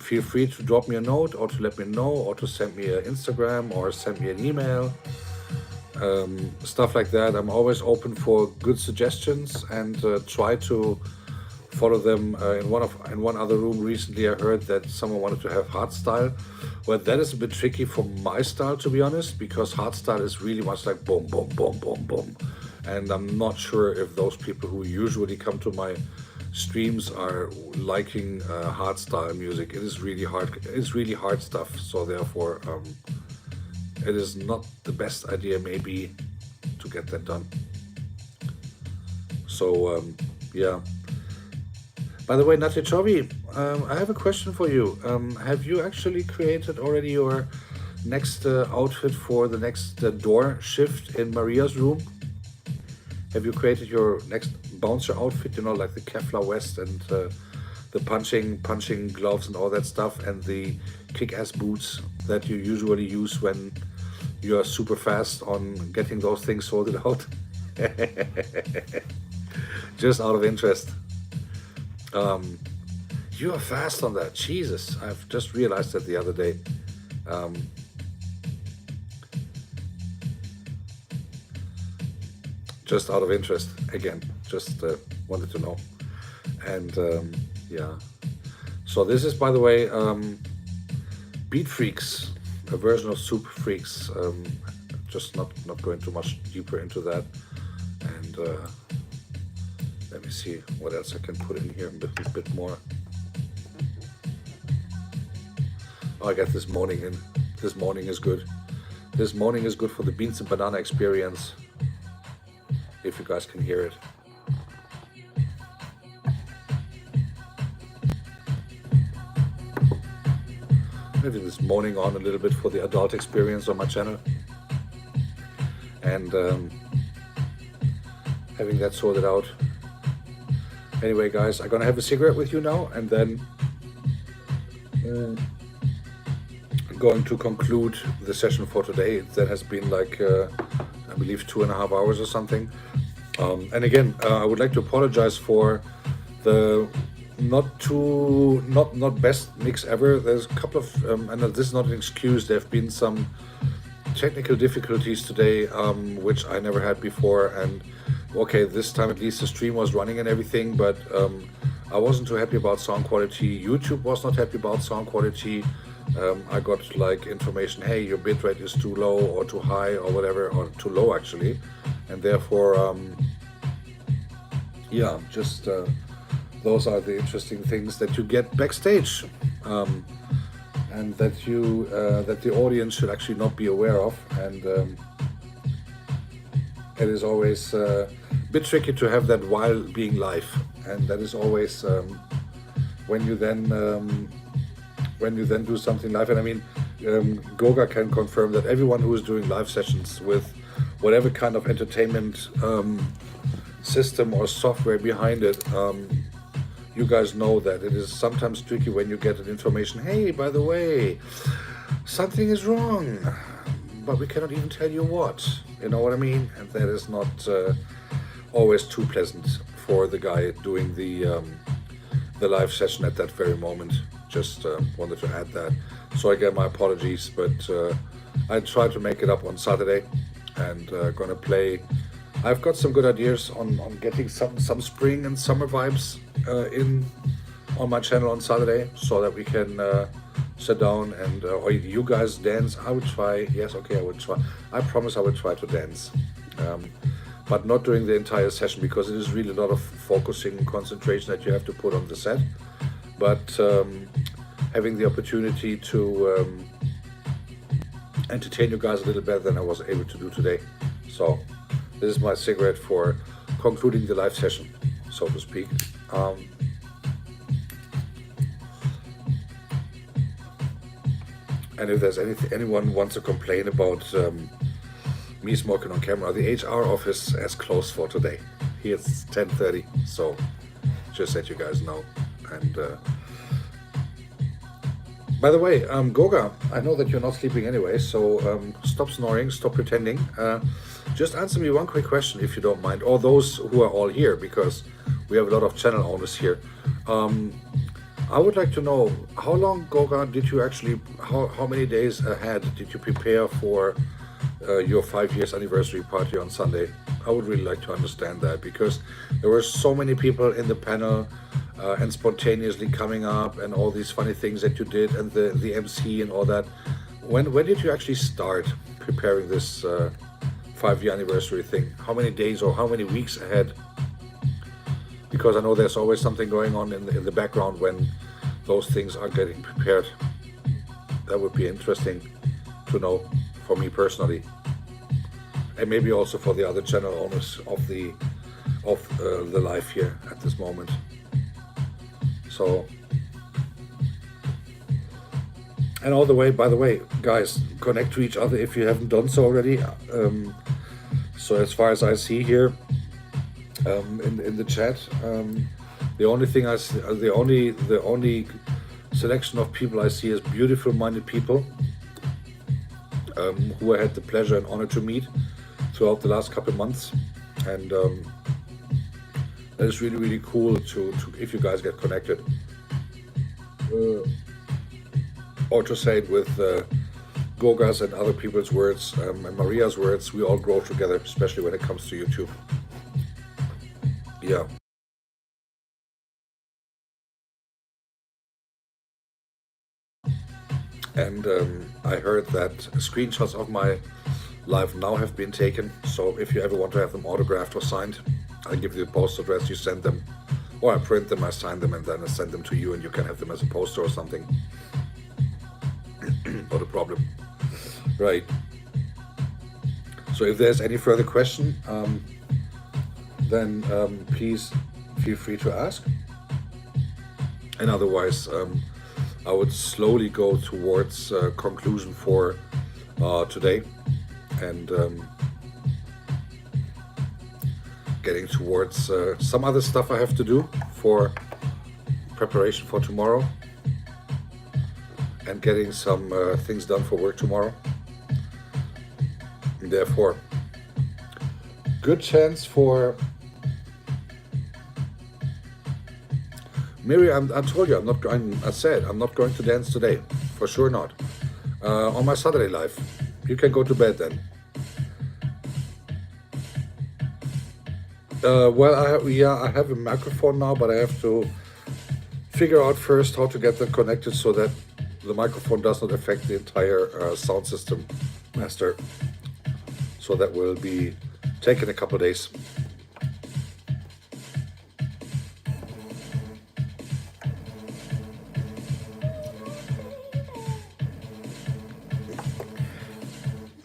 feel free to drop me a note or to let me know or to send me an Instagram or send me an email. Stuff like that. I'm always open for good suggestions and try to follow them. In one other room recently, I heard that someone wanted to have hardstyle. Well, that is a bit tricky for my style, to be honest, because hardstyle is really much like boom, boom, boom, boom, boom, and I'm not sure if those people who usually come to my streams are liking hardstyle music. It is really hard. It's really hard stuff. So therefore, it is not the best idea maybe to get that done. So yeah. By the way, Natichovi, I have a question for you. Have you actually created already your next outfit for the next door shift in Maria's room? Have you created your next bouncer outfit? You know, like the Kevlar vest and the punching gloves and all that stuff, and the kick-ass boots that you usually use when you are super fast on getting those things sorted out. Just out of interest. You are fast on that. Jesus, I've just realized that the other day. Just out of interest, again, just wanted to know. And yeah, so this is, by the way, Beat Freaks, a version of Soup Freaks. Just not going too much deeper into that. And let me see what else I can put in here a bit more. Oh, I got this morning in. This morning is good. This morning is good for the beans and banana experience. If you guys can hear it. Maybe this morning on a little bit for the adult experience on my channel. And having that sorted out. Anyway, guys, I'm gonna have a cigarette with you now, and then I'm going to conclude the session for today. That has been like, I believe, 2.5 hours or something. And again, I would like to apologize for the not best mix ever. There's a couple of, and this is not an excuse. There have been some technical difficulties today, which I never had before. And okay, this time at least the stream was running and everything, but I wasn't too happy about sound quality. YouTube was not happy about sound quality. I got like information, hey, your bitrate is too low or too high or whatever, or too low actually, and therefore yeah, just those are the interesting things that you get backstage, and that you that the audience should actually not be aware of. And it is always a bit tricky to have that while being live, and that is always when you then do something live. And I mean, Goga can confirm that everyone who is doing live sessions with whatever kind of entertainment system or software behind it, you guys know that it is sometimes tricky when you get an information, hey, by the way, something is wrong, but we cannot even tell you what, you know what I mean? And that is not always too pleasant for the guy doing the live session at that very moment. Just wanted to add that. So again, my apologies, but I try to make it up on Saturday, and gonna play. I've got some good ideas on getting some spring and summer vibes in on my channel on Saturday, so that we can sit down and or you guys dance. I would try. Yes, okay, I would try. I promise I would try to dance, but not during the entire session, because it is really a lot of focusing and concentration that you have to put on the set. But having the opportunity to entertain you guys a little better than I was able to do today. So this is my cigarette for concluding the live session, so to speak. And if there's anyone wants to complain about me smoking on camera, the HR office has closed for today. Here it's 10:30, so just let you guys know. And by the way, Goga, I know that you're not sleeping anyway, so stop snoring, stop pretending. Just answer me one quick question, if you don't mind, or those who are all here, because we have a lot of channel owners here. I would like to know, how long, Goga, did you actually, how many days ahead did you prepare for your 5 years anniversary party on Sunday? I would really like to understand that, because there were so many people in the panel and spontaneously coming up and all these funny things that you did, and the MC and all that. When did you actually start preparing this 5-year anniversary thing? How many days or how many weeks ahead? Because I know there's always something going on in the background when those things are getting prepared. That would be interesting to know for me personally, and maybe also for the other channel owners of the live here at this moment. So, and all the way, by the way, guys, connect to each other if you haven't done so already. So as far as I see here in the chat, the only thing I see, the only selection of people I see is beautiful-minded people who I had the pleasure and honor to meet throughout the last couple of months, and that is really, really cool to if you guys get connected, or to say it with Goga's and other people's words, and Maria's words, we all grow together, especially when it comes to YouTube. Yeah. And I heard that screenshots of my live now have been taken, so if you ever want to have them autographed or signed, I'll give you the post address, you send them, or I print them, I sign them, and then I send them to you, and you can have them as a poster or something. Not a problem. Right. So if there's any further question, then please feel free to ask. And otherwise, I would slowly go towards conclusion for today, and getting towards some other stuff I have to do for preparation for tomorrow, and getting some things done for work tomorrow. And therefore, good chance for Mary. I told you I'm not going. I said I'm not going to dance today, for sure not. On my Saturday live, you can go to bed then. Well, I have a microphone now, but I have to figure out first how to get that connected so that the microphone does not affect the entire sound system master. So that will be taking a couple of days.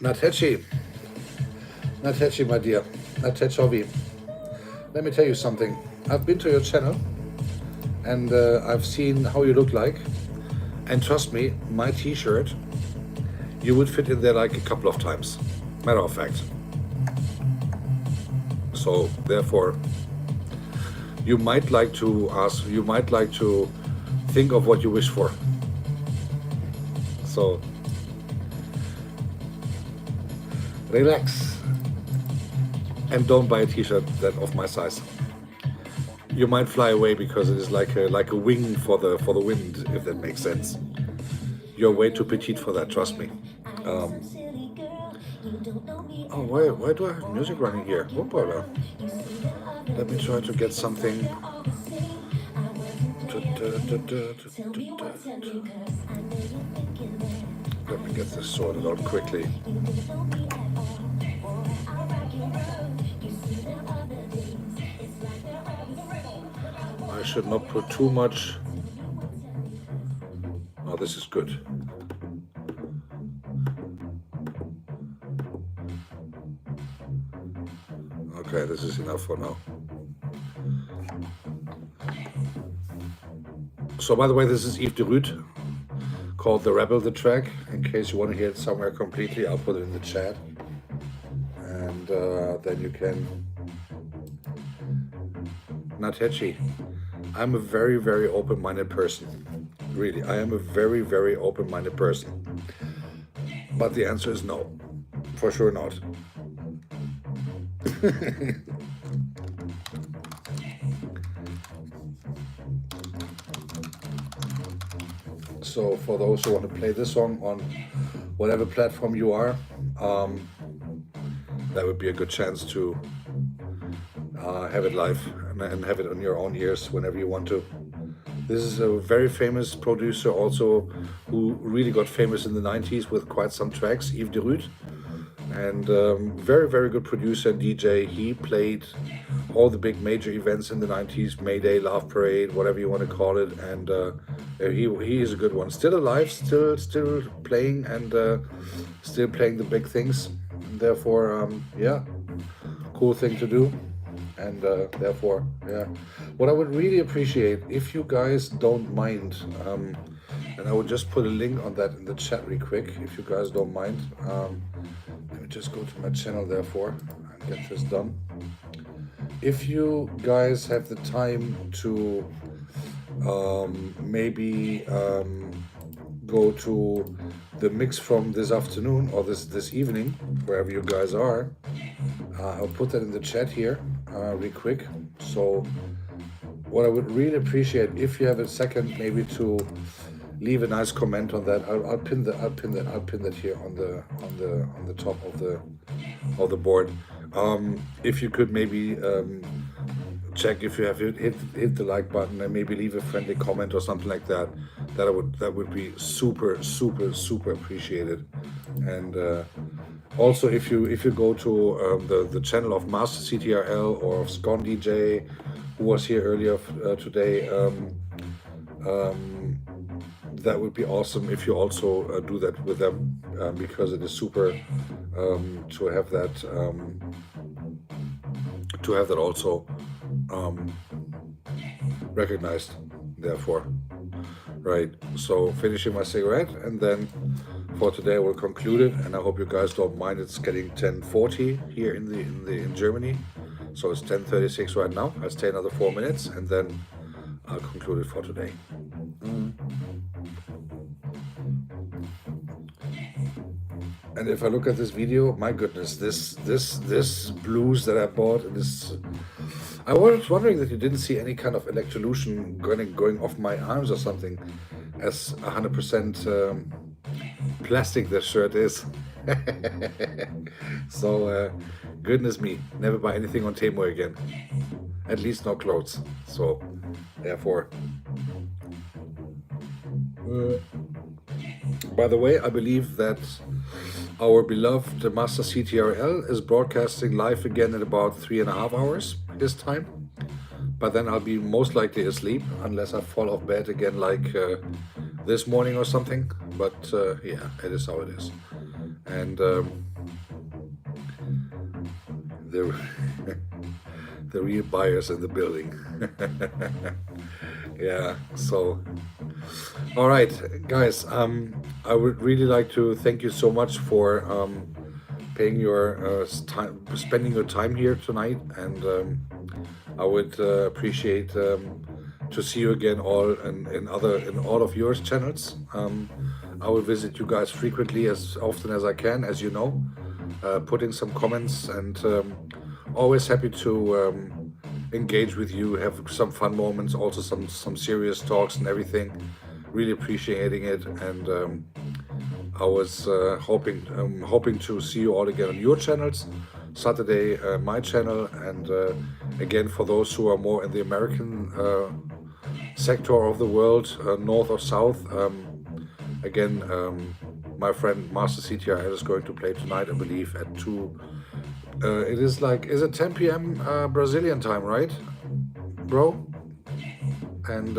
Natechi, my dear, Natechovi, let me tell you something. I've been to your channel, and I've seen how you look like, and trust me, my t-shirt, you would fit in there like a couple of times, matter of fact. So therefore, you might like to ask, you might like to think of what you wish for. So relax, and don't buy a t-shirt that of my size. You might fly away because it is like a wing for the wind, if that makes sense. You're way too petite for that, trust me. Oh, why do I have music running here? Whoopala. Let me try to get something. Let me get this sorted out quickly. I should not put too much. Oh, this is good. Okay, this is enough for now. So, by the way, this is Yves de Rude, called The Rebel, the track. In case you want to hear it somewhere completely, I'll put it in the chat. And then you can... Natechi, I'm a very, very open-minded person. Really, I am a very, very open-minded person. But the answer is no. For sure not. So for those who want to play this song on whatever platform you are, that would be a good chance to have it live and have it on your own ears whenever you want to. This is a very famous producer also who really got famous in the 90s with quite some tracks, Yves de Rude. And very, very good producer and DJ. He played all the big major events in the 90s, Mayday, Love Parade, whatever you want to call it. And he is a good one. Still alive, still playing, and still playing the big things. And therefore, yeah, cool thing to do. And therefore, yeah, what I would really appreciate, if you guys don't mind, and I would just put a link on that in the chat real quick, if you guys don't mind. Let me just go to my channel therefore and get this done. If you guys have the time to maybe go to the mix from this afternoon or this evening, wherever you guys are, I'll put that in the chat here real quick. So what I would really appreciate, if you have a second maybe to leave a nice comment on that, I'll pin that here on the top of the board. If you could maybe check if you have hit the like button and maybe leave a friendly comment or something like that, that would be super appreciated. And also if you go to the channel of Master CTRL or of Scon DJ, who was here earlier today, that would be awesome if you also do that with them, because it is super to have that also recognized. Therefore, right. So finishing my cigarette, and then for today we'll conclude it. And I hope you guys don't mind. It's getting 10:40 here in Germany, so it's 10:36 right now. I'll stay another 4 minutes, and then I'll conclude it for today. And if I look at this video, my goodness, this blues that I bought, and this, I was wondering that you didn't see any kind of electrocution going off my arms or something, as 100% plastic this shirt is. So goodness me, never buy anything on Temu again, at least no clothes. So therefore, by the way, I believe that our beloved Master CTRL is broadcasting live again in about 3.5 hours his time, but then I'll be most likely asleep unless I fall off bed again, like this morning or something. But yeah, it is how it is. And the real buyers in the building. Yeah, so all right, guys, I would really like to thank you so much for spending your time here tonight, and I would appreciate to see you again all in all of your channels. I will visit you guys frequently, as often as I can, as you know, putting some comments, and always happy to engage with you, have some fun moments, also some serious talks and everything. Really appreciating it, and I was hoping to see you all again on your channels. Saturday, my channel, and again, for those who are more in the American sector of the world, north or south, again, my friend Master CTRL is going to play tonight, I believe, at 2. It is like, is it 10 p.m. Brazilian time, right, bro? And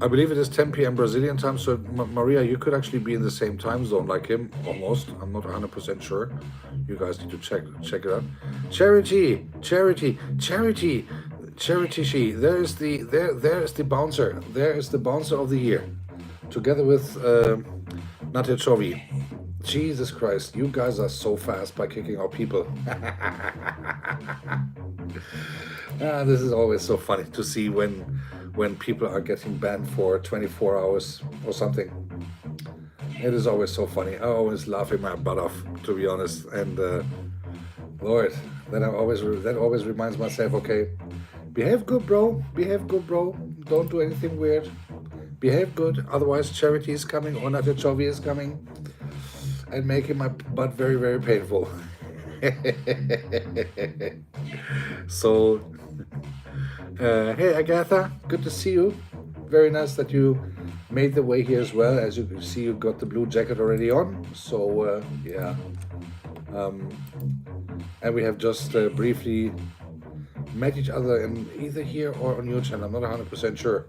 I believe it is 10 p.m. Brazilian time, so Maria, you could actually be in the same time zone like him, almost. I'm not 100% sure. You guys need to check it out. Charity, she. There is the bouncer. There is the bouncer of the year, together with Nadia Chovi. Jesus Christ, you guys are so fast by kicking out people. This is always so funny to see when people are getting banned for 24 hours or something. It is always so funny. I always laughing my butt off, to be honest. And Lord, that always reminds myself, okay, behave good, bro. Behave good, bro. Don't do anything weird. Behave good. Otherwise, charity is coming or Natachovi is coming and making my butt very, very painful. So, hey Agatha, good to see you. Very nice that you made the way here as well. As you can see, you got the blue jacket already on. So yeah, and we have just briefly met each other in either here or on your channel. I'm not 100% sure,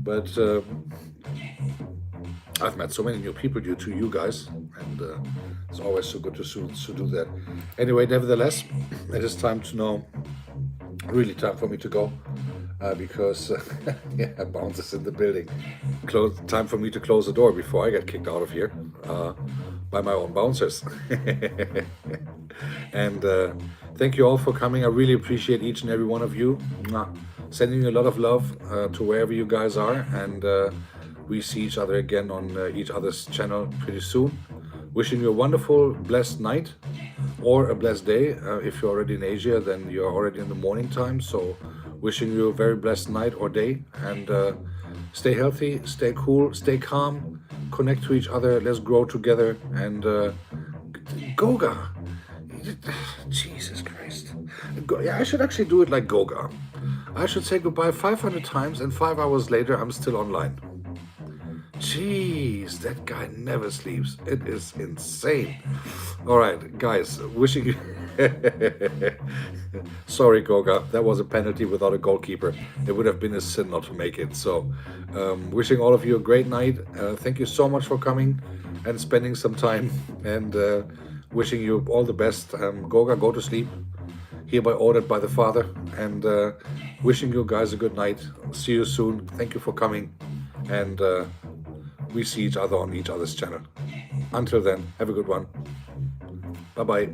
but I've met so many new people due to you guys, and it's always so good to do that. Anyway, nevertheless, it is time to know. Really time for me to go because yeah, bouncers in the building. Time for me to close the door before I get kicked out of here by my own bouncers. And thank you all for coming. I really appreciate each and every one of you. Sending you a lot of love to wherever you guys are, and we see each other again on each other's channel pretty soon. Wishing you a wonderful, blessed night or a blessed day. If you're already in Asia, then you're already in the morning time. So wishing you a very blessed night or day, and stay healthy, stay cool, stay calm, connect to each other. Let's grow together. And Goga. Jesus Christ. Yeah, I should actually do it like Goga. I should say goodbye 500 times and 5 hours later I'm still online. Jeez, that guy never sleeps. It is insane. All right, guys, wishing you... Sorry, Goga, that was a penalty without a goalkeeper. It would have been a sin not to make it. So, wishing all of you a great night. Thank you so much for coming and spending some time, and wishing you all the best. Goga, go to sleep. Hereby ordered by the Father. And wishing you guys a good night. See you soon. Thank you for coming. And we see each other on each other's channel. Until then, have a good one. Bye-bye.